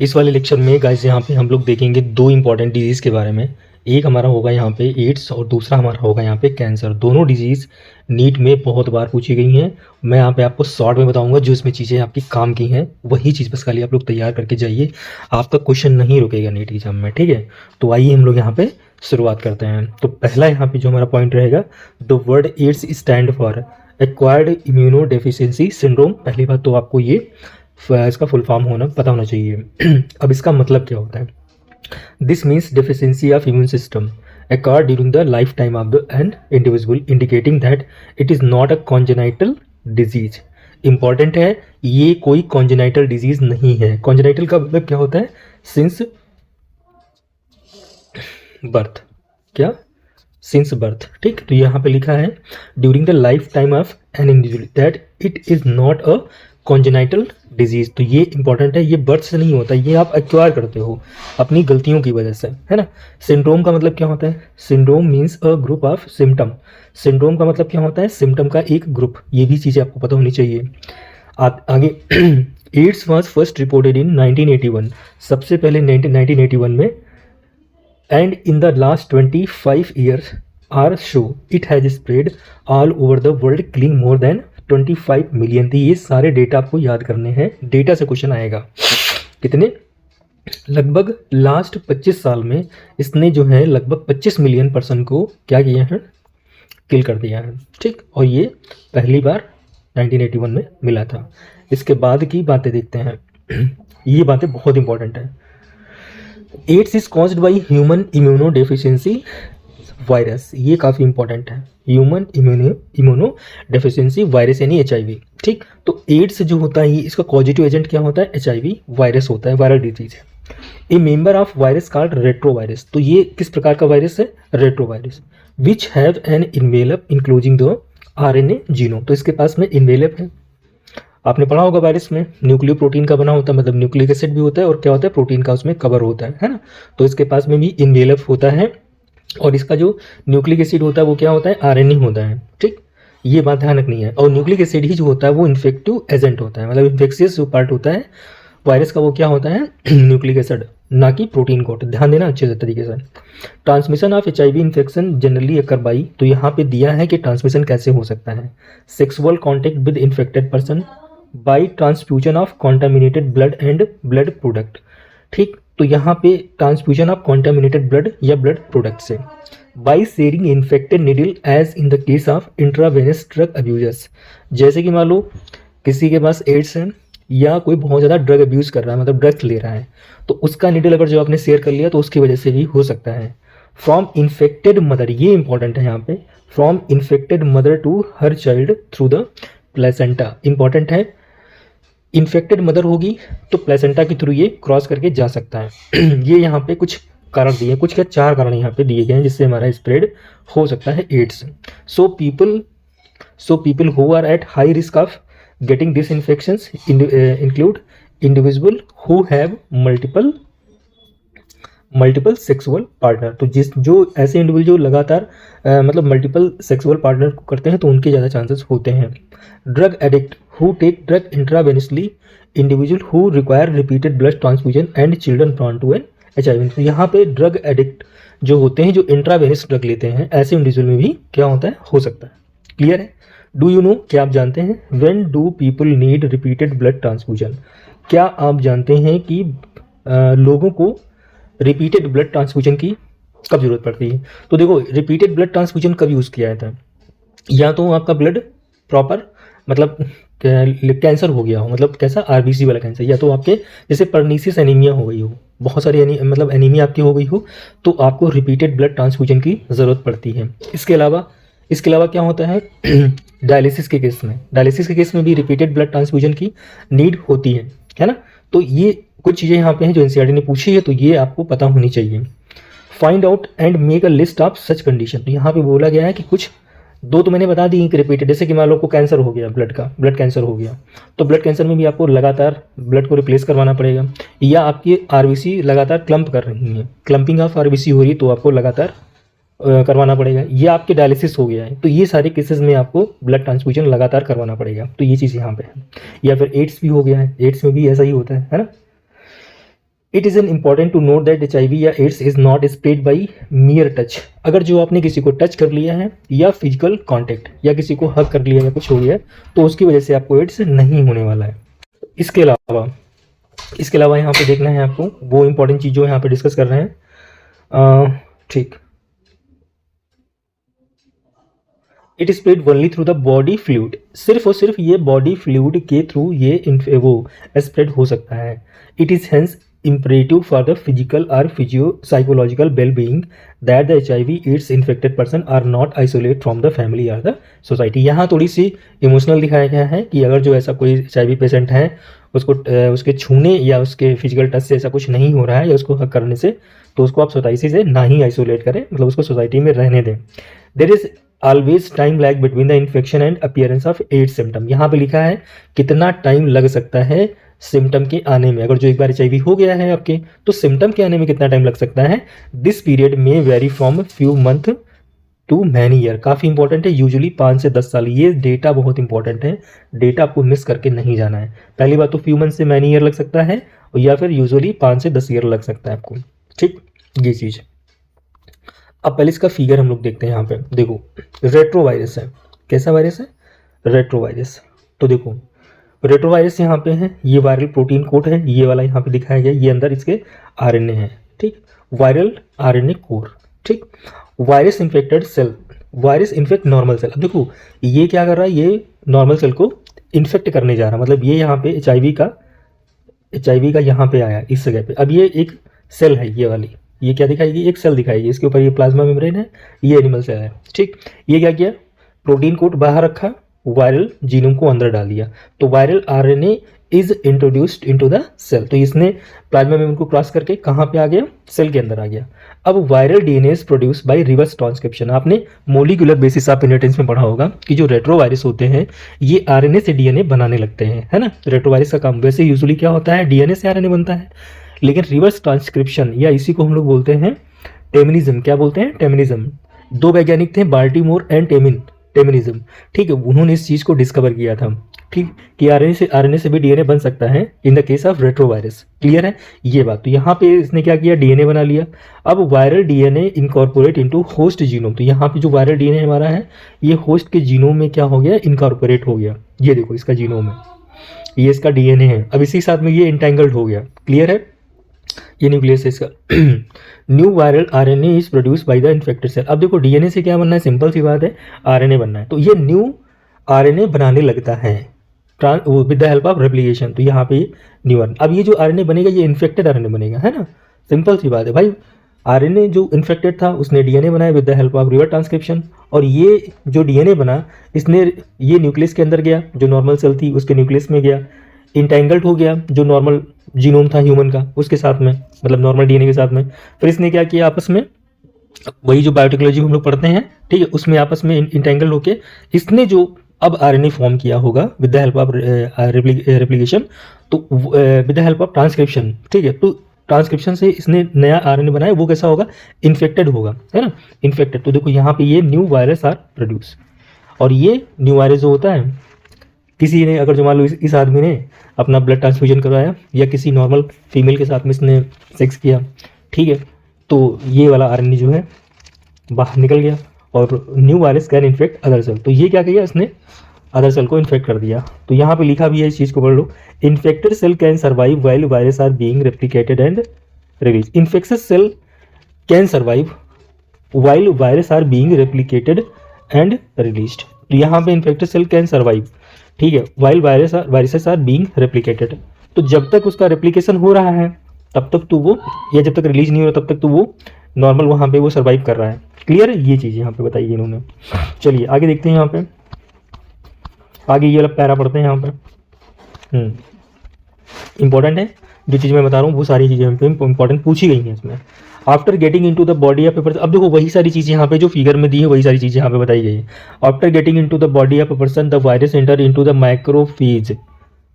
इस वाले लेक्चर में गाइस यहाँ पे हम लोग देखेंगे दो इंपॉर्टेंट डिजीज़ के बारे में। एक हमारा होगा यहाँ पे एड्स और दूसरा हमारा होगा यहाँ पे कैंसर। दोनों डिजीज़ नीट में बहुत बार पूछी गई हैं। मैं यहाँ पे आपको शॉर्ट में बताऊंगा, जो इसमें चीज़ें आपकी काम की हैं वही चीज़ बस खाली आप लोग तैयार करके जाइए, आपका क्वेश्चन नहीं रुकेगा नीट एग्जाम में, ठीक है। तो आइए हम लोग यहाँ पे शुरुआत करते हैं। तो पहला यहाँ पे जो हमारा पॉइंट रहेगा, the word AIDS stand for acquired immuno deficiency syndrome. पहली बात तो आपको ये इसका फुल फॉर्म होना पता होना चाहिए। अब इसका मतलब क्या होता है? This means deficiency of immune system occur during the lifetime of an individual, indicating that it is not a congenital disease. Important है, ये कोई congenital disease नहीं है। congenital का मतलब क्या होता है? Since birth. क्या? सिंस बर्थ, ठीक। तो यहाँ पे लिखा है during the life time of an individual that it is not a congenital disease. तो ये इंपॉर्टेंट है, ये बर्थ से नहीं होता, ये आप एक्वायर करते हो अपनी गलतियों की वजह से, है ना। सिंड्रोम का मतलब क्या होता है? Syndrome means a group of symptom. Syndrome का मतलब क्या होता है? सिम्टम का एक ग्रुप। ये भी चीज़ें आपको पता होनी चाहिए। आगे AIDS was first reported in 1981, सबसे पहले 1981 में। And in the last 25 years or so, it has spread all over the world, killing more than 25 million। थी ये सारे डेटा आपको याद करने हैं, डेटा से क्वेश्चन आएगा। कितने? लगभग लास्ट 25 साल में इसने जो है लगभग 25 मिलियन पर्सन को क्या किया है? किल कर दिया है, ठीक। और ये पहली बार 1981 में मिला था। इसके बाद की बातें देखते हैं। ये बातें बहुत इंपॉर्टेंट है। AIDS is caused by human immuno deficiency virus. ये काफ़ी इंपॉर्टेंट है। ह्यूमन इम्यूनो डेफिशिएंसी वायरस यानी HIV, ठीक। तो एड्स जो होता है, इसका पॉजिटिव एजेंट क्या होता है? HIV वायरस होता है, वायरल डिजीज है। ए member of virus called retro virus. तो ये किस प्रकार का वायरस है? Retro virus. Which have an envelope including the RNA genome. तो इसके पास में इन्वेलप है। आपने पढ़ा होगा वायरस में न्यूक्लियो प्रोटीन का बना होता है, मतलब न्यूक्लिक एसिड भी होता है और क्या होता है? प्रोटीन का उसमें कवर होता है ना। तो इसके पास में भी इन्वेलप होता है और इसका जो न्यूक्लिक एसिड होता है वो क्या होता है? RNA होता है, ठीक। ये बात ध्यान रखनी है। और न्यूक्लिक एसिड ही जो होता है वो इन्फेक्टिव एजेंट होता है, मतलब इन्फेक्शियस जो पार्ट होता है वायरस का वो क्या होता है? न्यूक्लिक एसिड, ना कि प्रोटीन कोट। ध्यान देना अच्छे से तरीके से। Transmission of HIV infection generally occur by. तो यहाँ पे दिया है कि ट्रांसमिशन कैसे हो सकता है? Sexual contact with infected person by transfusion of contaminated blood and blood product, ठीक। तो यहाँ पे ट्रांसफ्यूजन ऑफ कॉन्टामिनेटेड ब्लड या ब्लड प्रोडक्ट से। By sharing infected needle as in the case of intravenous drug abusers. जैसे कि मान लो किसी के पास एड्स है या कोई बहुत ज़्यादा ड्रग अब्यूज़ कर रहा है, मतलब ड्रग्स ले रहा है, तो उसका निडल अगर जो आपने शेयर कर लिया तो उसकी वजह से भी हो सकता है। फ्रॉम इन्फेक्टेड मदर, ये इंपॉर्टेंट है यहाँ पे, from infected mother to her child through the placenta. Important है, इन्फेक्टेड मदर होगी तो प्लेसेंटा के थ्रू ये क्रॉस करके जा सकता है। ये यहाँ पे कुछ कारण दिए, कुछ क्या 4 कारण यहाँ पे दिए गए हैं जिससे हमारा स्प्रेड हो सकता है AIDS. So people who are at high risk of getting this infections include individual who have multiple sexual partner. तो जो ऐसे इंडिविजुअल लगातार मतलब मल्टीपल सेक्सुअल पार्टनर करते हैं तो उनके ज़्यादा चांसेस होते हैं। Drug addict who take drug intravenously, individual who require repeated blood transfusion and children prone to an HIV। तो यहाँ पे ड्रग एडिक्ट जो होते हैं, जो इंट्रावेनस ड्रग लेते हैं, ऐसे इंडिविजुअल में भी क्या होता है? हो सकता है। क्लियर है? डू यू नो, क्या आप जानते हैं? When do people need repeated blood transfusion. क्या आप जानते हैं कि लोगों को रिपीटेड ब्लड ट्रांसफ्यूजन की कब जरूरत पड़ती है? तो देखो, रिपीटेड ब्लड ट्रांसफ्यूजन कब यूज़ किया जाता है? या तो आपका ब्लड प्रॉपर मतलब कैंसर हो गया हो, मतलब कैसा? RBC वाला कैंसर, या तो आपके जैसे परनीसिस एनीमिया हो गई हो, बहुत सारी मतलब एनीमिया आपकी हो गई हो, तो आपको रिपीटेड ब्लड ट्रांसफ्यूजन की ज़रूरत पड़ती है। इसके अलावा क्या होता है? डायलिसिस के केस में भी रिपीटेड ब्लड ट्रांसफ्यूजन की नीड होती है ना। तो ये कुछ चीज़ें यहाँ पे हैं जो NCERT ने पूछी है, तो ये आपको पता होनी चाहिए। Find out and make a list of such condition. तो यहाँ पे बोला गया है कि कुछ दो तो मैंने बता दी कि रिपीटेड, जैसे कि मान लो को कैंसर हो गया, ब्लड कैंसर हो गया, तो ब्लड कैंसर में भी आपको लगातार ब्लड को रिप्लेस करवाना पड़ेगा, या आपकी RBC लगातार क्लम्प कर रही है, क्लम्पिंग ऑफ RBC हो रही है तो आपको लगातार करवाना पड़ेगा, या आपके डायलिसिस हो गया है, तो ये सारे केसेस में आपको ब्लड ट्रांसफ्यूजन लगातार करवाना पड़ेगा। तो ये चीज़ यहाँ पे है। या फिर एड्स भी हो गया है, एड्स में भी ऐसा ही होता है ना। It is an important to note that HIV या AIDS is not spread by mere touch. अगर जो आपने किसी को टच कर लिया है या फिजिकल कॉन्टेक्ट या किसी को हक कर लिया या कुछ हो गया तो उसकी वजह से आपको एड्स नहीं होने वाला है। इसके अलावा यहाँ पे देखना है आपको वो इंपॉर्टेंट चीज़ जो यहाँ पे डिस्कस कर रहे हैं। ठीक, it spread only through the body fluid, सिर्फ और सिर्फ ये बॉडी फ्लूइड के थ्रू ये वो स्प्रेड हो सकता है। It is hence imperative for the physical or psychological well-being that the HIV AIDS infected person are not isolated from the family or the society। यहाँ थोड़ी सी इमोशनल दिखाया गया है कि अगर जो ऐसा कोई HIV पेशेंट है उसको उसके छूने या उसके फिजिकल टच से ऐसा कुछ नहीं हो रहा है या उसको हक करने से, तो उसको आप सोसाइटी से ना ही आइसोलेट करें, मतलब उसको सोसाइटी में रहने दें। There is always time lag between the infection and appearance of AIDS symptom. यहाँ पे लिखा है कितना टाइम लग सकता है सिम्टम के आने में। अगर जो एक बार HIV हो गया है आपके तो सिम्टम के आने में कितना टाइम लग सकता है। दिस पीरियड में vary from few month to many year. काफ़ी इंपॉर्टेंट है, यूजुअली 5 से 10 साल। ये डेटा बहुत इंपॉर्टेंट है, डेटा आपको मिस करके नहीं जाना है। पहली बात तो फ्यू मंथ से मैनी ईयर लग सकता है या फिर यूजुअली 5 से 10 ईयर लग सकता है आपको। ठीक, ये चीज़। अब पहले इसका फिगर हम लोग देखते हैं। यहाँ पे देखो रेट्रोवायरस है। कैसा वायरस है? रेट्रोवायरस। तो देखो रेट्रोवायरस यहाँ पे है, ये वायरल प्रोटीन कोड है, ये वाला यहाँ पे दिखाया गया, ये अंदर इसके RNA है। ठीक, वायरल RNA कोर। ठीक, virus infected cell, virus infect normal cell. अब देखो ये क्या कर रहा है, ये नॉर्मल सेल को इन्फेक्ट करने जा रहा है। मतलब ये यहाँ पे HIV का यहाँ पे आया इस जगह पे। अब ये एक सेल है, ये वाली, ये क्या दिखाएगी, एक सेल दिखाएगी। इसके ऊपर ये प्लाज्मा मेम्ब्रेन है, ये एनिमल सेल है। ठीक, ये क्या किया, प्रोटीन कोड बाहर रखा, वायरल जीनोम को अंदर डाल दिया, तो viral RNA is introduced into the cell. तो इसने प्लाज्मा मेम्ब्रेन को क्रॉस करके कहाँ पे आ गया, सेल के अंदर आ गया। अब viral DNA is produce bye reverse transcription. आपने मोलिकुलर बेसिस ऑफ इनहेरिटेंस में पढ़ा होगा कि जो रेट्रोवायरस होते हैं ये RNA से DNA बनाने लगते हैं, है ना। रेट्रोवायरस का काम वैसे यूजुअली क्या होता है, DNA से RNA बनता है, लेकिन रिवर्स ट्रांसक्रिप्शन या इसी को हम लोग बोलते हैं टेमिनिज्म। क्या बोलते हैं, टेमिनिज्म। 2 वैज्ञानिक थे, बाल्टीमोर एंड टेमिनिज्म। ठीक है, उन्होंने इस चीज़ को डिस्कवर किया था। ठीक, कि RNA से भी DNA बन सकता है इन the case of retrovirus. Clear है ये बात। तो यहाँ पे इसने क्या किया, DNA बना लिया। अब viral DNA incorporate into host genome. तो यहाँ पे जो वायरल DNA हमारा है ये होस्ट के जीनोम में क्या हो गया, इनकॉर्पोरेट हो गया। ये देखो इसका जीनोम है, ये इसका DNA है। अब इसी साथ में ये इंटेंगल्ड हो गया। क्लियर है, ये न्यूक्लियस है इसका। New viral RNA is produce by the infected cell. अब देखो DNA से क्या बनना है, सिंपल सी बात है, RNA बनना है। तो ये न्यू RNA बनाने लगता है with the help of replication. तो यहाँ पे न्यू RNA, अब ये जो RNA बनेगा ये इन्फेक्टेड RNA बनेगा, है ना। सिंपल सी बात है भाई, RNA जो इन्फेक्टेड था उसने DNA बनाया with the help of reverse transcription, और ये जो DNA बना इसने ये न्यूक्लियस के अंदर गया, जो नॉर्मल सेल थी उसके न्यूक्लियस में गया, इंटेंगल्ड हो गया जो नॉर्मल जीनोम था ह्यूमन का उसके साथ में, मतलब नॉर्मल DNA के साथ में। फिर इसने क्या किया, आपस में वही जो बायोटेक्नोलॉजी हम लोग पढ़ते हैं, ठीक है, उसमें आपस में इंटेंगल होके इसने जो अब RNA फॉर्म किया होगा with the help of replication, तो with the help of transcription. ठीक है, तो ट्रांसक्रिप्शन से इसने नया RNA बनाया, वो कैसा होगा, इन्फेक्टेड होगा, है ना, इन्फेक्टेड। तो देखो यहाँ पे ये न्यू वायरस आर प्रोड्यूस, और ये न्यू वायरस जो होता है, किसी ने अगर जो मान लो इस आदमी ने अपना ब्लड ट्रांसफ्यूजन करवाया या किसी नॉर्मल फीमेल के साथ में इसने सेक्स किया, ठीक है, तो ये वाला RNA जो है बाहर निकल गया और new virus can infect other cell. तो ये क्या किया, इसने अदर सेल को इन्फेक्ट कर दिया। तो यहाँ पे लिखा भी है, इस चीज़ को पढ़ लो, infected cell can survive while virus are being replicated and release. Infectious cell can survive while virus are being replicated and released. तो यहाँ पे इन्फेक्टेड सेल कैन सर्वाइव, ठीक है, while viruses are being replicated. तो जब तक उसका replication हो रहा है तब तक तो वो, या जब तक रिलीज नहीं हो रहा तब तक तो वो नॉर्मल वहाँ पे वो सर्वाइव कर रहा है। क्लियर है, ये चीज़ यहाँ पे बताई है इन्होंने। चलिए आगे देखते हैं, यहाँ पे आगे ये वाला पैरा पढ़ते हैं। यहाँ पे इंपॉर्टेंट है जो चीज़ मैं बता रहा हूँ, वो सारी चीज़ें इंपॉर्टेंट पूछी गई हैं इसमें। After getting into the body of a person, अब देखो वही सारी चीज़ें यहाँ पे जो फिगर में दी है वही सारी चीज़ें यहाँ पे बताई गई है। After getting into the body of a person the virus enter into the macrophage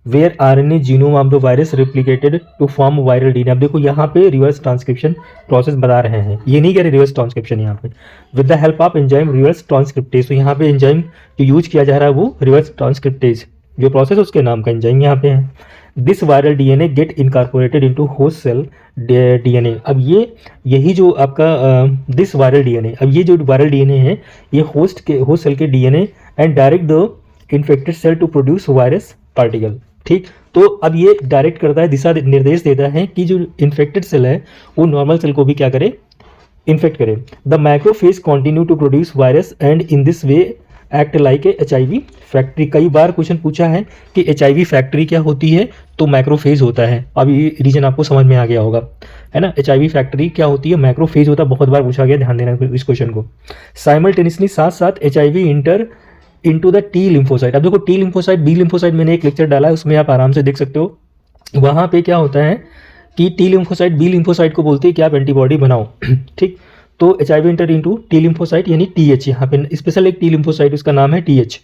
where RNA genome of the virus replicated to form viral DNA। अब देखो यहाँ पे रिवर्स ट्रांसक्रिप्शन प्रोसेस बता रहे हैं, ये नहीं कह रहे रिवर्स ट्रांसक्रिप्शन, यहाँ पे with the help of enzyme reverse transcriptase. तो यहाँ पे एंजाइम जो यूज किया जा रहा है वो रिवर्स ट्रांसक्रिप्टेज जो प्रोसेस उसके नाम का एंजाइम यहाँ पे है। This viral DNA get incorporated into host cell DNA. अब यही जो आपका दिस वायरल डीएनए, अब ये जो वायरल डीएनए है ये होस्ट सेल के DNA and direct the infected cell to produce virus particle. ठीक, तो अब ये डायरेक्ट करता है, दिशा निर्देश देता है कि जो इन्फेक्टेड सेल है वो नॉर्मल सेल को भी क्या करे, इन्फेक्ट करे। The macrophage continue to produce virus and in this way act like a HIV factory. कई बार क्वेश्चन पूछा है कि HIV फैक्ट्री क्या होती है, तो मैक्रोफेज होता है। अब ये रीजन आपको समझ में आ गया होगा, है ना। HIV फैक्ट्री क्या होती है, मैक्रोफेज होता है, बहुत बार पूछा गया, ध्यान देना इस क्वेश्चन को। साइमल्टेनियसली साथ साथ HIV inter into the T lymphocyte. अब देखो T लिम्फोसाइट, B लिम्फोसाइट मैंने एक लेक्चर डाला है, उसमें आप आराम से देख सकते हो। वहाँ पे क्या होता है कि T लिम्फोसाइट B लिम्फोसाइट को बोलते हैं कि आप एंटीबॉडी बनाओ। ठीक, तो HIV inter into T lymphocyte यानी TH, यहाँ पे स्पेशल एक T लिम्फोसाइट, उसका नाम है TH।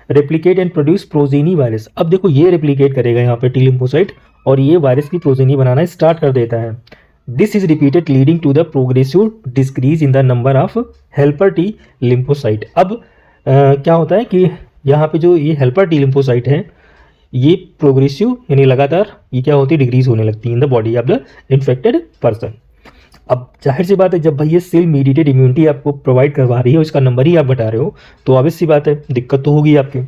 Replicate and produce progeny virus. अब देखो ये रेप्लिकेट करेगा यहाँ पे T लिम्फोसाइट और ये वायरस की प्रोजीनी बनाना स्टार्ट कर देता है। This is repeated leading to the progressive decrease in the number of helper T lymphocyte. अब क्या होता है कि यहाँ पे जो ये हेल्पर T लिम्फोसाइट है ये प्रोग्रेसिव यानी लगातार ये क्या होती है, डिक्रीज होने लगती है in the body of the infected person. अब जाहिर सी बात है, जब भाई ये सेल मीडिएटेड इम्यूनिटी आपको प्रोवाइड करवा रही है, उसका नंबर ही आप बता रहे हो, तो ऑब्वियस सी बात है दिक्कत तो होगी आपकी।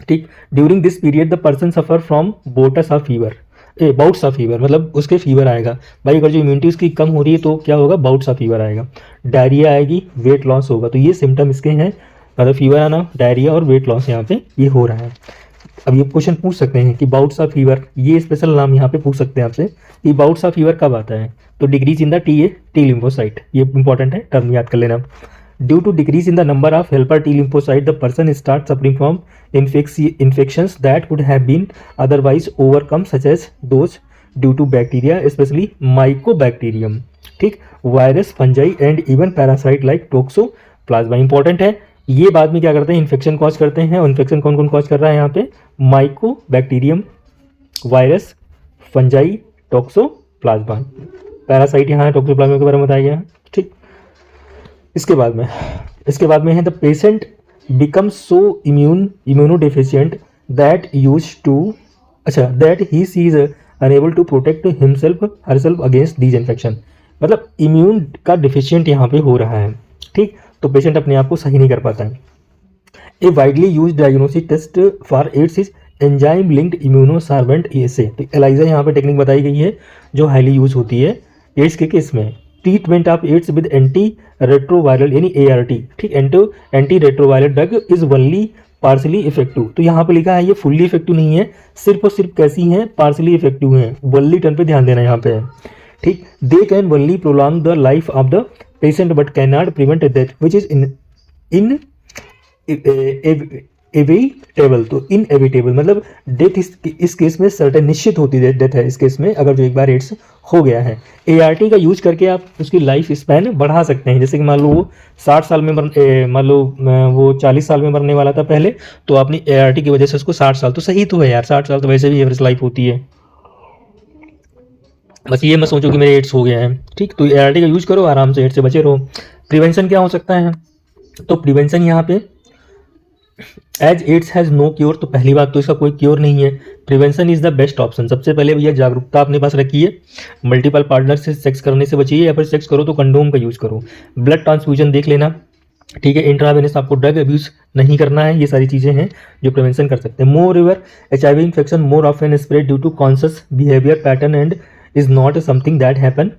ठीक, during this period the person suffer from boats of fever, bouts of fever, मतलब उसके फीवर आएगा। भाई अगर जो इम्यूनिटी उसकी कम हो रही है तो क्या होगा, बाउट्स ऑफ फीवर आएगा, डायरिया आएगी, वेट लॉस होगा। तो ये सिम्टम इसके हैं, मतलब फीवर आना, डायरिया और वेट लॉस यहाँ पे ये हो रहा है। अब ये क्वेश्चन पूछ सकते हैं कि बाउट्स ऑफ फीवर, ये स्पेशल नाम यहाँ पे पूछ सकते हैं आपसे कि बाउट्स ऑफ फीवर कब आता है, तो decrease in the T lymphocyte, ये इंपॉर्टेंट है, टर्म याद कर लेना। Due to decrease in the number of helper T lymphocyte the person start suffering from infections that would have been otherwise overcome such as those due to bacteria specially mycobacterium. ठीक, virus, fungi and even parasite like toxoplasma. Important है, ये बाद में क्या करते हैं, infection cause करते हैं। और इन्फेक्शन कौन कौन कॉज कर रहा है यहाँ पे, Mycobacterium, virus, fungi, toxoplasma. Parasite यहाँ टोक्सोप्लाज्मा के बारे में बताया गया है। ठीक, इसके बाद में है the patient become so immunodeficient that he she's unable to protect herself against these infection. मतलब इम्यून का डिफिशियंट यहाँ पे हो रहा है। ठीक, तो पेशेंट अपने आप को सही नहीं कर पाता है। A widely use diagnostic test for AIDS is enzyme linked immunosorbent ESA। तो एलाइजा यहाँ पे टेक्निक बताई गई है जो हाईली यूज होती है एड्स के केस में। Treatment of AIDS with anti retroviral यानी ART। ठीक, anti retroviral drug is only partially effective. तो यहाँ पे लिखा है ये फुल्ली इफेक्टिव नहीं है, सिर्फ और सिर्फ कैसी हैं, पार्सली इफेक्टिव हैं। वनली टर्न पे ध्यान देना यहाँ पे है। ठीक, they can only prolong the life of the patient but can not prevent death which is inevitable. तो इनएविटेबल मतलब डेथ इस केस में सर्टेन, निश्चित होती है डेथ है इस केस में, अगर जो एक बार एड्स हो गया है। ART का यूज करके आप उसकी लाइफ स्पैन बढ़ा सकते हैं। जैसे कि मान लो वो 60 साल में मान लो वो 40 साल में मरने वाला था पहले, तो आपने ART की वजह से उसको 60 साल, तो सही तो है यार, 60 साल तो वैसे भी एवरेज लाइफ होती है। बस ये मत सोचो कि मेरे एड्स हो गया है। ठीक, तो ART का यूज करो, आराम से एड्स से बचे रहो। प्रिवेंशन क्या हो सकता है, तो प्रिवेंशन यहाँ पे as AIDS has no cure. तो पहली बात तो इसका कोई क्योर नहीं है, prevention is the best option. सबसे पहले भैया जागरूकता अपने पास रखिए, मल्टीपल पार्टनर से सेक्स करने से बचिए, या फिर सेक्स करो तो कंडोम का यूज करो। ब्लड ट्रांसफ्यूजन देख लेना। ठीक है, इंट्रावेनस आपको ड्रग अब्यूज नहीं करना है। ये सारी चीज़ें हैं जो प्रिवेंशन कर सकते हैं। Moreover HIV infection more often spread due to conscious behaviour pattern and is not something that happen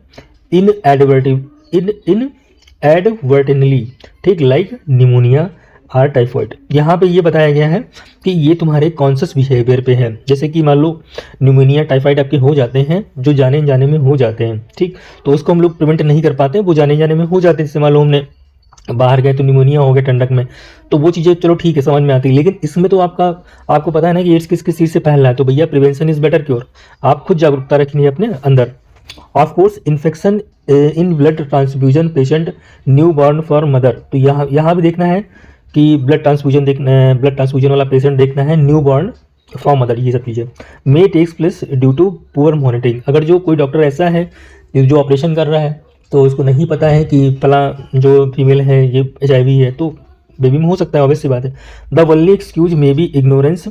inadvertently। ठीक, लाइक निमोनिया और टाइफॉइड। यहाँ पे ये बताया गया है कि ये तुम्हारे कॉन्शियस बिहेवियर पे है। जैसे कि मान लो निमोनिया, टाइफाइड आपके हो जाते हैं, जो जाने जाने में हो जाते हैं। ठीक, तो उसको हम लोग प्रिवेंट नहीं कर पाते, वो जाने जाने में हो जाते हैं। जैसे मान लो हमने बाहर गए तो निमोनिया हो गया ठंडक में, तो वो चीज़ें चलो ठीक है समझ में आती है। लेकिन इसमें तो आपको पता है ना कि एड्स किस किस चीज़ से फैल रहा है। तो भैया प्रिवेंशन इज बेटर क्योर। आप खुद जागरूकता रखनी अपने अंदर। Of course infection in blood transfusion patient new born for mother. तो यहाँ भी देखना है कि ब्लड ट्रांसफ्यूजन वाला पेशेंट देखना है, न्यू बॉर्न फॉर मदर, ये सब चीज़ें may takes place due to poor monitoring. अगर जो कोई डॉक्टर ऐसा है जो ऑपरेशन कर रहा है तो उसको नहीं पता है कि फला जो फीमेल है ये HIV है, तो बेबी में हो सकता है, ऑब्वियस सी बात है। The only excuse may be ignorance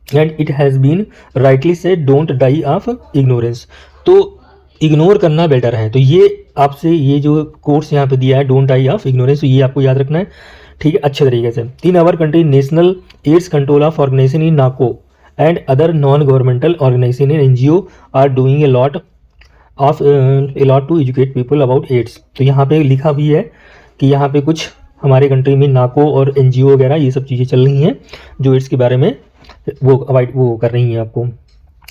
and it has been rightly said don't die of ignorance. तो इग्नोर करना बेटर है। तो ये आपसे ये जो कोर्स यहाँ पे दिया है डोंट डाई ऑफ इग्नोरेंस, तो ये आपको याद रखना है, ठीक है, अच्छे तरीके से। In our country national AIDS control of organisation in NACO and other non governmental organisation in NGO are doing a lot to educate people about AIDS. तो यहाँ पे लिखा भी है कि यहाँ पे कुछ हमारे कंट्री में नाको और NGO वगैरह ये सब चीज़ें चल रही हैं जो एड्स के बारे में वो कर रही हैं आपको।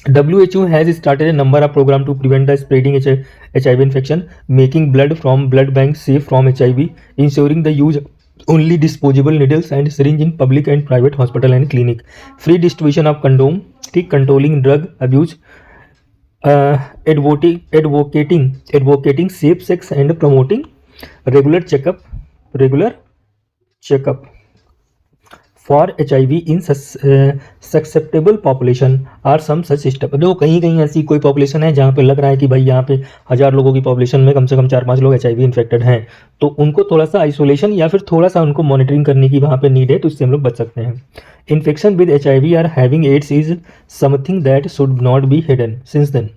WHO has started a number of programs to prevent the spreading HIV infection, making blood from blood banks safe from HIV, ensuring the use only disposable needles and syringe in public and private hospital and clinic, free distribution of condom, ठीक, controlling drug abuse, advocating safe sex and promoting regular checkup for HIV in susceptible population are some such step. देखो कहीं कहीं ऐसी कोई population है जहाँ पे लग रहा है कि भाई यहाँ पे 1000 लोगों की पॉपुलेशन में कम से कम 4-5 लोग HIV इन्फेक्टेड हैं, तो उनको थोड़ा सा आइसोलेशन या फिर थोड़ा सा उनको मॉनिटरिंग करने की वहाँ पे नीड है, तो इससे हम लोग बच सकते हैं। Infection with HIV or having AIDS is something that should not be hidden since then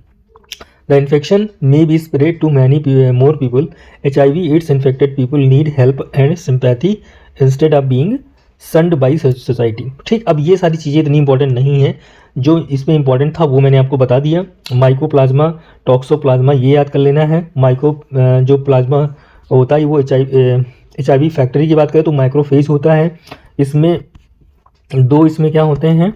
the infection may be spread to many more people. HIV AIDS infected people need help and sympathy instead of being shunned by society। ठीक, अब ये सारी चीज़ें इतनी important नहीं है, जो इसमें इंपॉर्टेंट था वो मैंने आपको बता दिया। माइकोप्लाज्मा, टॉक्सोप्लाज्मा ये याद कर लेना है। जो प्लाज्मा होता है वो HIV फैक्ट्री की बात करें तो माइक्रोफेज होता है। इसमें दो इसमें क्या होते हैं,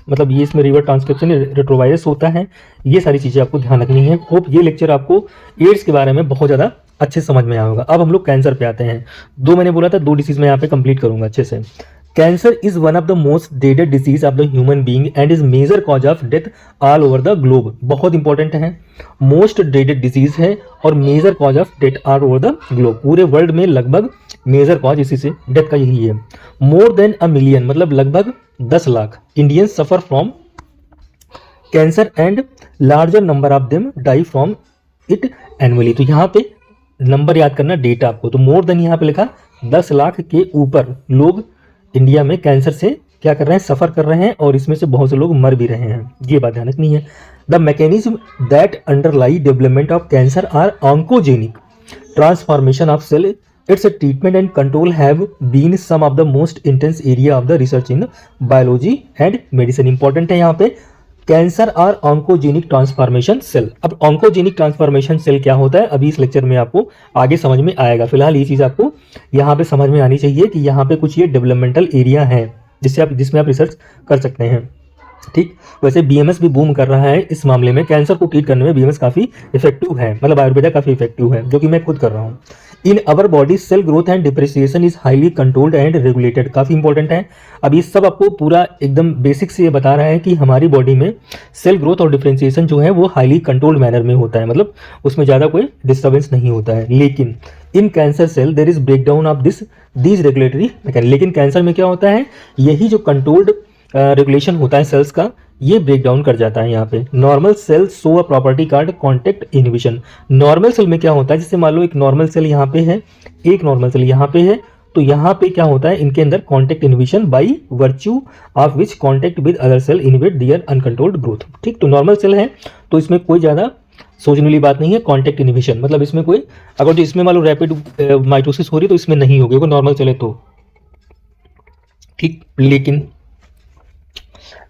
मतलब ये इसमें रिवर ट्रांसक्रिप्शन रेट्रोवायरस होता है। ये सारी चीज़ें आपको ध्यान रखनी है। होप ये लेक्चर आपको एड्स के बारे में बहुत ज़्यादा अच्छे समझ में आया होगा। अब हम लोग कैंसर पे आते हैं। दो मैंने बोला था, 2 डिसीज में यहाँ पे कंप्लीट करूंगा अच्छे से। Cancer is one of the most dreaded disease of the human being and is major cause of death all over the globe. बहुत इंपॉर्टेंट है, मोस्ट ड्रेडेड डिसीज है और major cause of death all over the globe. पूरे world में लगभग major cause इसी से death का यही है। मोर देन अ मिलियन मतलब लगभग 10 lakh Indians suffer from cancer and larger number of them die from it annually. तो यहाँ पे नंबर याद करना, डेटा आपको, तो मोर देन यहाँ पे लिखा 10 लाख के ऊपर लोग इंडिया में कैंसर से क्या कर रहे हैं, सफर कर रहे हैं, और इसमें से बहुत से लोग मर भी रहे हैं। ये बात ध्यान रखनी है। The mechanism that underlie development of cancer or oncogenic transformation of cell, its treatment and control have been some of the most intense area of the research in biology and medicine। Important है यहाँ पे cancer और oncogenic transformation cell. अब oncogenic transformation cell क्या होता है अभी इस लेक्चर में आपको आगे समझ में आएगा। फिलहाल ये चीज़ आपको यहाँ पे समझ में आनी चाहिए कि यहाँ पे कुछ ये डेवलपमेंटल एरिया है जिसमें आप रिसर्च कर सकते हैं। ठीक, वैसे BMS भी बूम कर रहा है इस मामले में। कैंसर को ट्रीट करने में BMS काफ़ी इफेक्टिव है, मतलब आयुर्वेदा काफ़ी इफेक्टिव है, जो कि मैं खुद कर रहा हूँ। In our body cell growth and depreciation is highly controlled and regulated. काफ़ी इंपॉर्टेंट है। अब ये सब आपको पूरा एकदम बेसिक से ये बता रहा है कि हमारी बॉडी में सेल ग्रोथ और डिफ्रेंसिएशन जो है वो हाईली कंट्रोल्ड मैनर में होता है, मतलब उसमें ज़्यादा कोई डिस्टर्बेंस नहीं होता है। लेकिन in cancer cell there is breakdown of these regulatory mechanism. लेकिन कैंसर में क्या होता है, यही जो कंट्रोल्ड रेगुलेशन होता है सेल्स का, ये ब्रेक डाउन कर जाता है यहाँ पे। Normal cell show a property called contact inhibition. Normal cell में क्या होता है, जैसे मान लो एक नॉर्मल सेल यहाँ पे है, एक नॉर्मल सेल यहाँ पे है, तो यहाँ पे क्या होता है, इनके अंदर contact inhibition by virtue of which contact with other cell inhibit their uncontrolled growth. ठीक, तो नॉर्मल सेल है तो इसमें कोई ज़्यादा सोचने वाली बात नहीं है। कॉन्टेक्ट इनहिबिशन मतलब इसमें कोई, अगर जो इसमें मान लो रैपिड माइटोसिस हो रही है तो इसमें नहीं होगी, वो नॉर्मल सेल है तो। ठीक,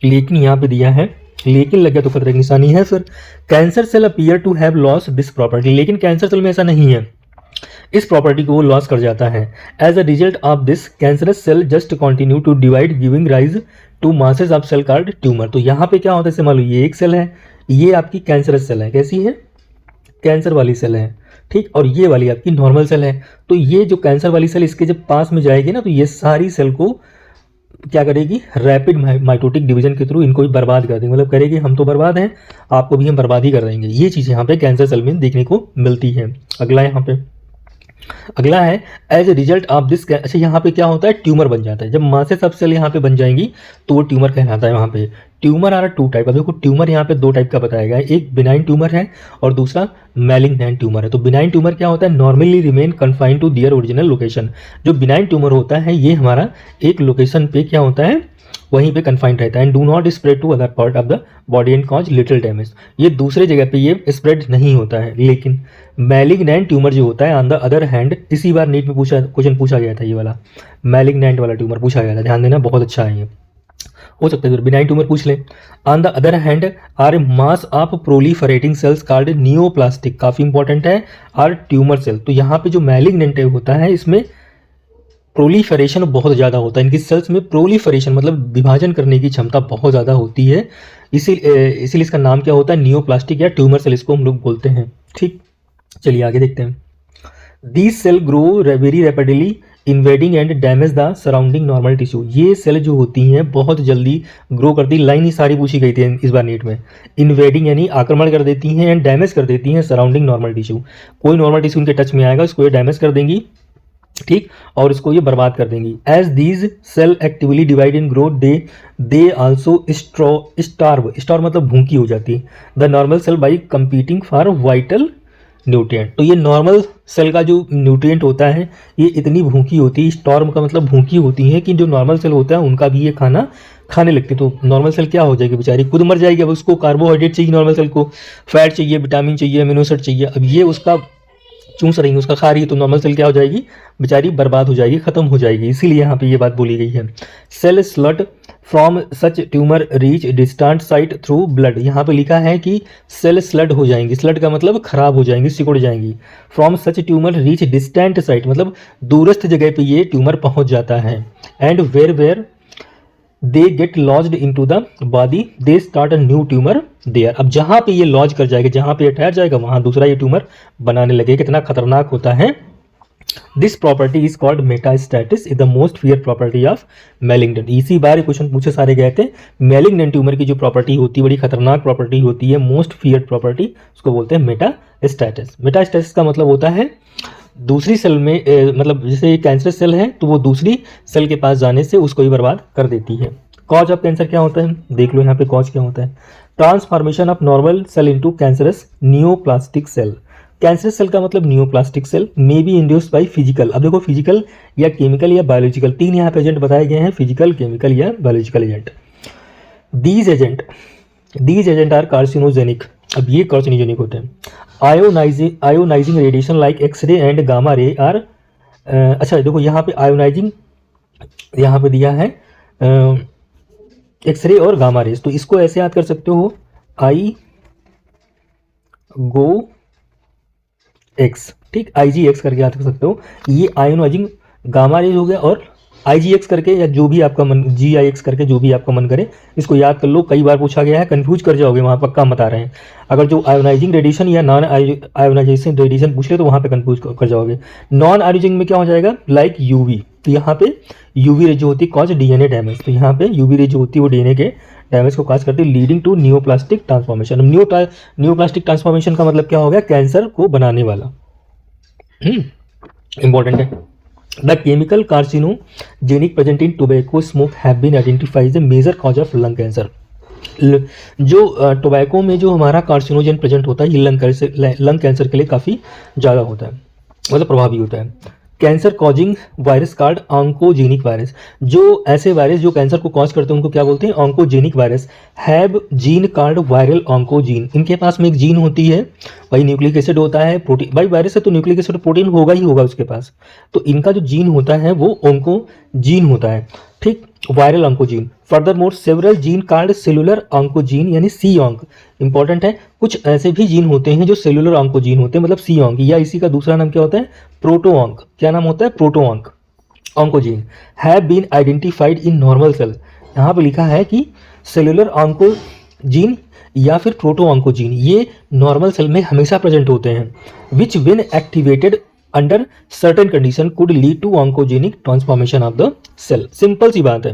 लेकिन यहाँ पे दिया है, लेकिन लग गया तो खतरे की निशानी है फिर। Cancer cell appear to have loss this property. लेकिन कैंसर सेल में ऐसा नहीं है, इस प्रॉपर्टी को वो लॉस कर जाता है। As a result of this cancerous cell just continue to divide giving rise to masses of cell called tumour. तो यहाँ पे क्या होता है, मान लो ये एक सेल है, ये आपकी कैंसरस सेल है, कैसी है, कैंसर वाली सेल है। ठीक, और ये वाली आपकी नॉर्मल सेल है। तो ये जो कैंसर वाली सेल इसके जब पास में जाएगी ना, तो ये सारी सेल को क्या करेगी, रैपिड माइटोटिक डिवीजन के थ्रू इनको भी बर्बाद कर देंगे। मतलब करेगी हम तो बर्बाद हैं, आपको भी हम बर्बाद ही कर देंगे। ये चीज़ यहाँ पे कैंसर सेल में देखने को मिलती है। अगला यहाँ पे अगला है as a result of this. अच्छा, यहाँ पे क्या होता है, ट्यूमर बन जाता है। जब मासेस ऑफ सेल यहाँ पे बन जाएंगी तो वो ट्यूमर कहलाता है। वहाँ पे ट्यूमर आर 2 टाइप। अब देखो ट्यूमर यहाँ पे 2 टाइप का बताया गया है, एक बिनाइन ट्यूमर है और दूसरा मैलिग्नेंट ट्यूमर है। तो बिनाइन ट्यूमर क्या होता है, normally remain confined to their original location. जो बिनाइन ट्यूमर होता है ये हमारा एक लोकेशन पे क्या होता है, वहीं पे कन्फाइंड रहता है। And do not spread to other part of the body and cause little damage, ये दूसरे जगह पे ये स्प्रेड नहीं होता है। लेकिन मैलिग्नेंट ट्यूमर जो होता है ऑन द अदर हैंड, इसी बार नीट में क्वेश्चन पूछा गया था, ये वाला मैलिग्नेंट वाला ट्यूमर पूछा गया था, ध्यान देना, बहुत अच्छा है ये, हो सकता है बिनाइन ट्यूमर पूछ लें। On the other hand are mass of proliferating cells called neoplastic, काफी इंपॉर्टेंट है, आर ट्यूमर सेल। तो यहाँ पे जो मैलिग्नेंट होता है इसमें प्रोलीफरेशन बहुत ज़्यादा होता है, इनकी सेल्स में प्रोलीफरेशन मतलब विभाजन करने की क्षमता बहुत ज़्यादा होती है, इसीलिए इसका नाम क्या होता है, नियोप्लास्टिक या ट्यूमर सेल इसको हम लोग बोलते हैं। ठीक, चलिए आगे देखते हैं। These cell grow very rapidly invading and damage the surrounding normal tissue, ये सेल जो होती हैं बहुत जल्दी ग्रो करती, लाइन ही सारी पूछी गई थी इस बार नीट में। इन्वेडिंग यानी आक्रमण कर देती हैं, एंड डैमेज कर देती हैं सराउंडिंग नॉर्मल टिश्यू, कोई नॉर्मल टिश्यू उनके टच में आएगा उसको ये डैमेज कर देंगी, ठीक, और इसको ये बर्बाद कर देंगी। As these cell actively divide in growth they also starve मतलब भूखी हो जाती है the normal cell by competing for vital nutrient. तो ये नॉर्मल सेल का जो न्यूट्रिएंट होता है ये इतनी भूखी होती है, स्टॉर्म का मतलब भूखी होती है, कि जो नॉर्मल सेल होता है उनका भी ये खाना खाने लगती है। तो नॉर्मल सेल क्या हो जाएगी, बेचारी खुद मर जाएगी। अब उसको कार्बोहाइड्रेट चाहिए, नॉर्मल सेल को फैट चाहिए, विटामिन चाहिए, अमीनो एसिड चाहिए, अब ये उसका चूस रही है, उसका खा रही है, तो नॉर्मल सेल क्या हो जाएगी, बेचारी बर्बाद हो जाएगी, खत्म हो जाएगी। इसीलिए यहाँ पे ये बात बोली गई है। Cell sloughed from such tumour reach distant site through blood, यहाँ पे लिखा है कि सेल स्लड हो जाएंगी, स्लड का मतलब खराब हो जाएंगी, सिकुड़ जाएंगी। From such tumour reach distant site मतलब दूरस्थ जगह पे ये ट्यूमर पहुंच जाता है। And where they get lodged into the body they start a new tumour there. अब जहाँ पे ये लॉज कर जाएगा, जहाँ पे ये ठहर जाएगा, वहाँ दूसरा ये ट्यूमर बनाने लगेगा। कितना खतरनाक होता है। This property is called metastasis, is the most fear property of malignant. इसी बार क्वेश्चन पूछे सारे गए थे। मैलिग्नेंट ट्यूमर की जो प्रॉपर्टी होती है, बड़ी खतरनाक प्रॉपर्टी होती है, मोस्ट फियर प्रॉपर्टी, उसको बोलते हैं मेटास्टैटिस। मेटास्टैटिस का मतलब होता है दूसरी सेल में मतलब जैसे कैंसर सेल है तो वो दूसरी सेल के पास जाने से उसको ही बर्बाद कर देती है। कॉज ऑफ कैंसर क्या होता है, देख लो यहाँ पे कॉज क्या होता है। Transformation of normal cell into cancerous neoplastic cell. Cancer cell का मतलब neoplastic cell may be induced by physical. अब देखो फिजिकल या केमिकल या बायोलॉजिकल, तीन यहाँ पे एजेंट बताए गए हैं, फिजिकल, केमिकल या biological agent. These agent are carcinogenic. अब ये कार्सिनोजेनिक होते हैं। Ionising radiation like X ray and gamma ray are, अच्छा देखो यहाँ पे आयोनाइजिंग यहाँ पे दिया है एक्सरे और गामा रेज, तो इसको ऐसे याद कर सकते हो, आई गो एक्स, ठीक, IgX करके याद कर सकते हो। ये आयोनाइजिंग गामा रेज हो गया, और IgX करके या जो भी आपका मन, GIX करके जो भी आपका मन करे इसको याद कर लो, कई बार पूछा गया है, कंफ्यूज कर जाओगे वहाँ, पक्का बता रहे हैं। अगर जो आयोनाइजिंग रेडिएशन या नॉन आयोनाइजेशन रेडिएशन पूछ ले तो वहाँ पे कंफ्यूज कर जाओगे। नॉन आयोनाइजिंग में क्या हो जाएगा, लाइक UV, तो यहाँ पे UV रे जो होती है कॉज DNA डैमेज, तो यहाँ पे UV रे जो होती है वो DNA के डैमेज को कॉज करती है, leading to neoplastic transformation. Neoplastic transformation का मतलब क्या हो गया, कैंसर को बनाने वाला। इंपॉर्टेंट है। The chemical carcinogenic present in tobacco smoke have been identified as a major cause of lung cancer. जो टोबैको में जो हमारा कार्सिनोजन प्रेजेंट होता है ये लंग कैंसर के लिए काफ़ी ज़्यादा होता है, मतलब प्रभावी होता है। Cancer causing virus card oncogenic virus, जो ऐसे वायरस जो कैंसर को कॉज करते हैं उनको क्या बोलते हैं, oncogenic virus. Have gene card viral oncogene, इनके पास में एक जीन होती है, भाई न्यूक्लिक एसिड होता है, प्रोटीन, भाई वायरस है तो न्यूक्लिक एसिड प्रोटीन होगा ही होगा उसके पास, तो इनका जो जीन होता है वो ऑन्कोजीन होता है, ठीक, viral oncogene. Further more several gene card cellular oncogene यानी सी ऑन्क, इंपॉर्टेंट है। कुछ ऐसे भी जीन होते हैं जो सेलुलर ऑन्कोजीन होते हैं, मतलब सी ऑन्क, या इसी का दूसरा नाम क्या होता है, प्रोटो ऑन्क। क्या नाम होता है, proto onc oncogene. Have been identified in normal cell, यहाँ पे लिखा है कि सेलुलर ऑन्कोजीन या फिर प्रोटो ऑन्कोजीन ये नॉर्मल सेल में हमेशा प्रेजेंट होते हैं, which when activated under certain condition could lead to oncogenic transformation of the cell. Simple सी बात है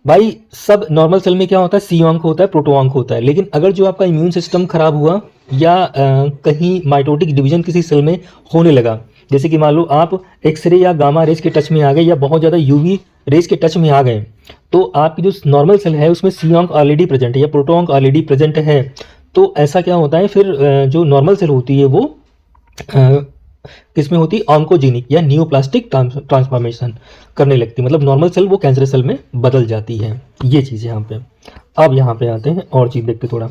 भाई, सब नॉर्मल सेल में क्या होता है, सी ऑन्क होता है, प्रोटो ऑन्क होता है, लेकिन अगर जो आपका इम्यून सिस्टम खराब हुआ या कहीं माइटोटिक डिवीजन किसी सेल में होने लगा, जैसे कि मान लो आप एक्सरे या गामा रेज के टच में आ गए या बहुत ज़्यादा UV रेज के टच में आ गए, तो आपकी जो नॉर्मल सेल है उसमें सी ऑन्क ऑलरेडी प्रेजेंट है या प्रोटो ऑन्क ऑलरेडी प्रेजेंट है, तो ऐसा क्या होता है फिर जो नॉर्मल सेल होती है वो किसमें होती है, ऑन्कोजेनिक या न्यूप्लास्टिक ट्रांसफॉर्मेशन करने लगती है, मतलब नॉर्मल सेल वो कैंसर सेल में बदल जाती है। ये चीज़ यहाँ पे। अब यहाँ पे आते हैं और चीज़ देखते थोड़ा।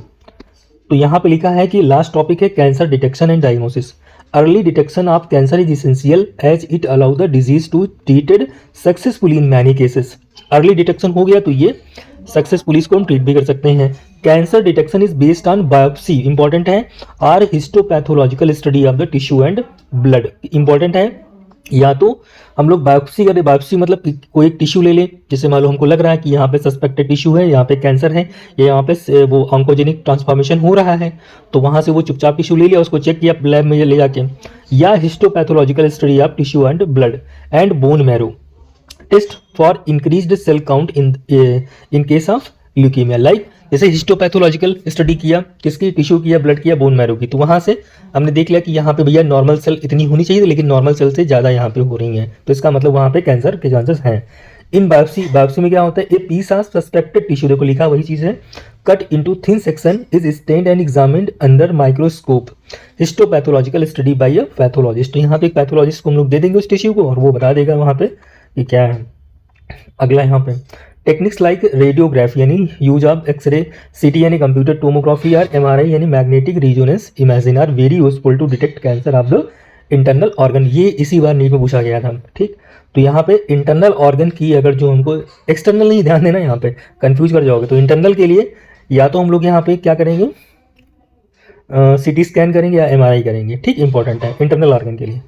तो यहाँ पे लिखा है कि लास्ट टॉपिक है cancer detection and diagnosis. Early detection of cancer is essential as it allow the disease to treated successfully in many cases. Early detection हो गया तो ये सक्सेसफुली इसको हम ट्रीट भी कर सकते हैं। Cancer detection is based on biopsy, important है, are histopathological study of the tissue and blood, important है। या तो हम लोग बायोप्सी करें, बायोप्सी मतलब कोई एक टिश्यू ले लें, जैसे मान लो हमको लग रहा है कि यहाँ पे सस्पेक्टेड टिश्यू है, यहाँ पे कैंसर है, या यहाँ पे वो ऑन्कोजेनिक ट्रांसफॉर्मेशन हो रहा है, तो वहाँ से वो चुपचाप टिश्यू ले लिया, उसको चेक किया लैब में ले जाके। या histopathological study of tissue and blood and bone marrow test for increased cell count in case of leukaemia. Like जैसे हिस्टोपैथोलॉजिकल स्टडी किया, किसकी, टिश्यू किया, ब्लड किया, बोन मैरो की, तो वहां से हमने देख लिया कि यहाँ पे भैया नॉर्मल सेल इतनी होनी चाहिए, लेकिन नॉर्मल सेल से ज़्यादा यहाँ पे हो रही हैं, तो इसका मतलब वहाँ पे कैंसर के चांसेस हैं। इन बायोप्सी, बायोप्सी में क्या होता है, a piece of suspected tissue, देखो लिखा वही चीज़ है, cut into thin section is stained and examined under microscope histopathological study by a pathologist. तो यहाँ पे एक पैथोलॉजिस्ट को हम लोग दे देंगे उस टिश्यू को और वो बता देगा वहाँ पे कि क्या है। अगला यहाँ पे टेक्निक्स लाइक रेडियोग्राफी यानी यूज ऑफ एक्सरे, सीटी यानी कंप्यूटर टोमोग्राफी और एमआरआई यानी magnetic resonance imaging are very useful to detect cancer of the internal organ. ये इसी बार नीट में पूछा गया था, ठीक। तो यहाँ पे इंटरनल ऑर्गन की अगर जो हमको एक्सटर्नल नहीं ध्यान देना, यहाँ पे कंफ्यूज कर जाओगे, तो इंटरनल के लिए या तो हम लोग यहाँ पे क्या करेंगे, सीटी स्कैन करेंगे या एमआरआई करेंगे, ठीक, इंपॉर्टेंट है इंटरनल ऑर्गन के लिए।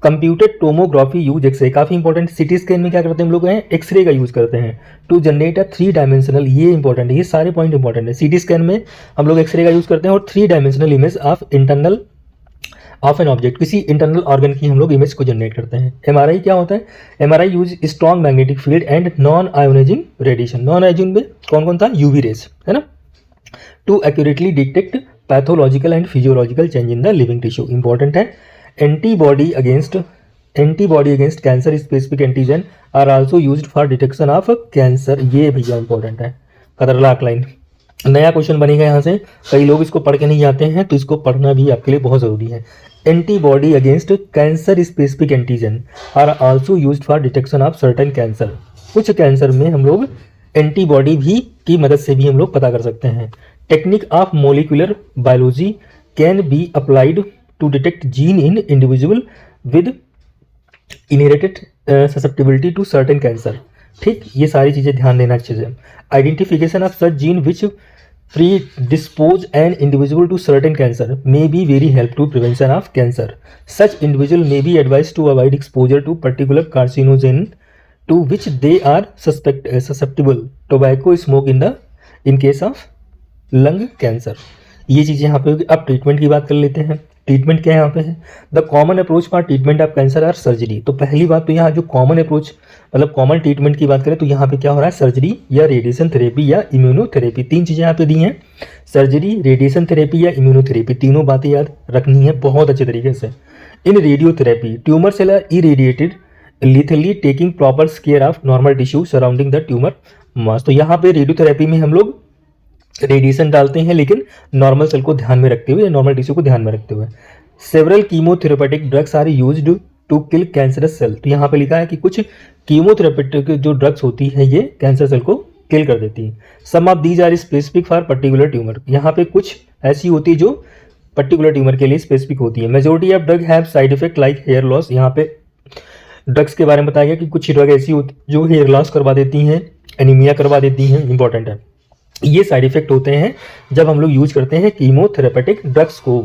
कंप्यूटर टोमोग्राफी यूज एक्सरे, काफी इंपॉर्टेंट। सिटी स्कैन में क्या करते हैं हम लोग, एक्सरे का यूज करते हैं टू जनरेट अ 3 डायमेंशनल, ये इंपॉर्टेंट है, ये सारे पॉइंट इंपॉर्टेंट है। सिटी स्कैन में हम लोग एक्सरे का यूज करते हैं और 3 dimensional image of internal of an object, किसी इंटरनल ऑर्गन की हम लोग इमेज को जनरेट करते हैं। एमआरआई क्या होता है, MRI use strong magnetic field and non ionising radiation. Non ionising में कौन कौन था, यूवी रेस, है ना, to accurately detect pathological and physiological change in the living tissue, important है। Antibody against cancer specific antigen are also used for detection of cancer, ये भैया important है। खतरनाक लाइन, नया क्वेश्चन बनेगा यहाँ से, कई लोग इसको पढ़ के नहीं जाते हैं, तो इसको पढ़ना भी आपके लिए बहुत जरूरी है। Antibody against cancer specific antigen are also used for detection of certain cancer, कुछ कैंसर में हम लोग एंटीबॉडी भी की मदद से भी हम लोग पता कर सकते हैं। Technique of molecular biology can be applied to detect gene in individual with inherited susceptibility to certain cancer, ठीक, ये सारी चीज़ें ध्यान देना अच्छे से। Identification of such gene which predispose an individual to certain cancer may be very help to prevention of cancer. Such individual may be advise to avoid exposure to particular carcinogen to which they are susceptible, tobacco smoke in case of lung cancer. ये चीज़ें यहाँ पे होगी। अब treatment की बात कर लेते हैं। ट्रीटमेंट क्या यहाँ पे है, the common approach for treatment of cancer are surgery. तो पहली बात तो यहाँ जो कॉमन अप्रोच मतलब कॉमन ट्रीटमेंट की बात करें तो यहाँ पे क्या हो रहा है, सर्जरी या रेडिएशन थेरेपी या इम्यूनोथेरेपी, 3 चीज़ें यहाँ पे दी हैं, सर्जरी, रेडिएशन थेरेपी या इम्यूनोथेरेपी, तीनों बातें याद रखनी है बहुत अच्छे तरीके से। In radiotherapy tumour cell are irradiated lethally taking proper care of normal tissue surrounding the tumour mass. तो यहाँ पे रेडियोथेरेपी में हम लोग रेडिएशन डालते हैं लेकिन नॉर्मल सेल को ध्यान में रखते हुए, नॉर्मल टिश्यू को ध्यान में रखते हुए। Several chemotherapeutic drugs are used to kill cancerous cell. तो यहाँ पे लिखा है कि कुछ कीमोथेरेपेटिक जो ड्रग्स होती है ये कैंसर सेल को किल कर देती है। Some of these are specific for particular tumour. यहाँ पे कुछ ऐसी होती है जो पर्टिकुलर ट्यूमर के लिए स्पेसिफिक होती है। Majority of drug have side effect like hair loss. यहाँ पे ड्रग्स के बारे में बताया गया कि कुछ ड्रग ऐसी होती जो हेयर लॉस करवा देती हैं, एनीमिया करवा देती हैं, इंपॉर्टेंट है। ये साइड इफेक्ट होते हैं जब हम लोग यूज करते हैं कीमोथेरेपेटिक ड्रग्स को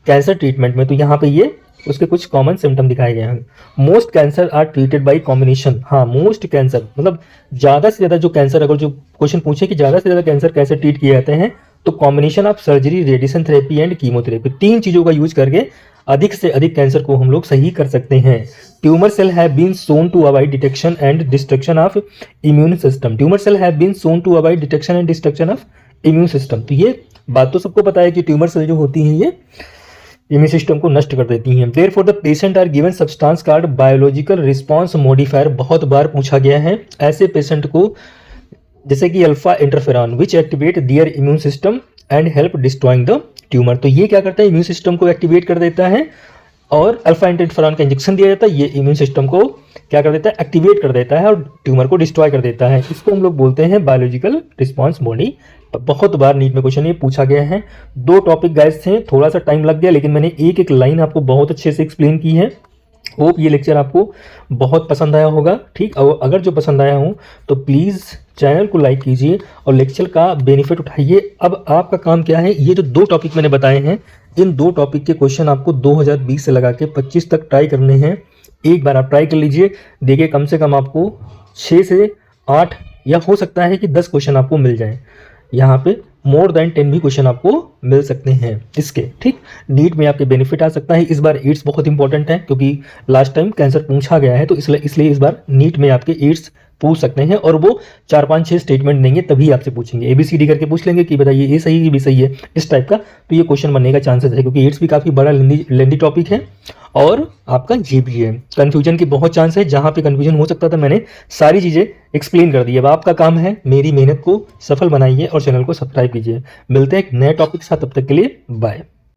कैंसर ट्रीटमेंट में। तो यहाँ पे ये उसके कुछ कॉमन सिम्टम दिखाए गए हैं। Most cancer are treated by combination. हाँ, मोस्ट कैंसर मतलब ज़्यादा से ज़्यादा जो कैंसर, अगर जो क्वेश्चन पूछे कि ज़्यादा से ज़्यादा कैंसर कैसे ट्रीट किए जाते हैं, तो combination of surgery, radiation therapy and chemotherapy, 3 चीज़ों का यूज करके अधिक से अधिक कैंसर को हम लोग सही कर सकते हैं। Tumour cell have been shown to avoid detection and destruction of immune system. Tumour cell have been shown to avoid detection and destruction of immune system. तो ये बात तो सबको पता है कि ट्यूमर सेल जो होती हैं ये इम्यून सिस्टम को नष्ट कर देती हैं। Therefore the patient are given substance called biological response modifier. बहुत बार पूछा गया है ऐसे पेशेंट को जैसे कि alpha interferon which activate their immune system and help destroying the tumour. तो ये क्या करता है, इम्यून सिस्टम को एक्टिवेट कर देता है और अल्फा इंटरफेरॉन का इंजेक्शन दिया जाता है। ये इम्यून सिस्टम को क्या कर देता है, एक्टिवेट कर देता है और ट्यूमर को डिस्ट्रॉय कर देता है। इसको हम लोग बोलते हैं बायोलॉजिकल रिस्पॉन्स बॉडी। बहुत बार नीट में क्वेश्चन ये पूछा गया है। 2 टॉपिक गाइस थे, थोड़ा सा टाइम लग गया, लेकिन मैंने एक एक लाइन आपको बहुत अच्छे से एक्सप्लेन की है। होप ये लेक्चर आपको बहुत पसंद आया होगा। ठीक, और अगर जो पसंद आया हो तो प्लीज़ चैनल को लाइक कीजिए और लेक्चर का बेनिफिट उठाइए। अब आपका काम क्या है, ये जो 2 टॉपिक मैंने बताए हैं, इन 2 टॉपिक के क्वेश्चन आपको 2020 से लगा के 25 तक ट्राई करने हैं। एक बार आप ट्राई कर लीजिए, देखिए कम से कम आपको 6 से 8 या हो सकता है कि 10 क्वेश्चन आपको मिल जाएं। यहाँ पे मोर देन 10 भी क्वेश्चन आपको मिल सकते हैं इसके। ठीक, नीट में आपके बेनिफिट आ सकता है। इस बार एड्स बहुत इंपॉर्टेंट है, क्योंकि लास्ट टाइम कैंसर पूछा गया है, तो इसलिए इस बार नीट में आपके एड्स पूछ सकते हैं, और वो 4, 5, 6 स्टेटमेंट देंगे तभी आपसे पूछेंगे। ABCD करके पूछ लेंगे कि बताइए ये सही है, ये भी सही है, इस टाइप का। तो ये क्वेश्चन बनने का चांसेस है, क्योंकि एड्स भी काफ़ी बड़ा लेंदी टॉपिक है और आपका ये भी है। कन्फ्यूजन की बहुत चांस है, जहाँ पे कन्फ्यूजन हो सकता था मैंने सारी चीज़ें एक्सप्लेन कर दी। अब आपका काम है मेरी मेहनत को सफल बनाइए और चैनल को सब्सक्राइब कीजिए। मिलते हैं एक नए टॉपिक के साथ, तब तक के लिए बाय।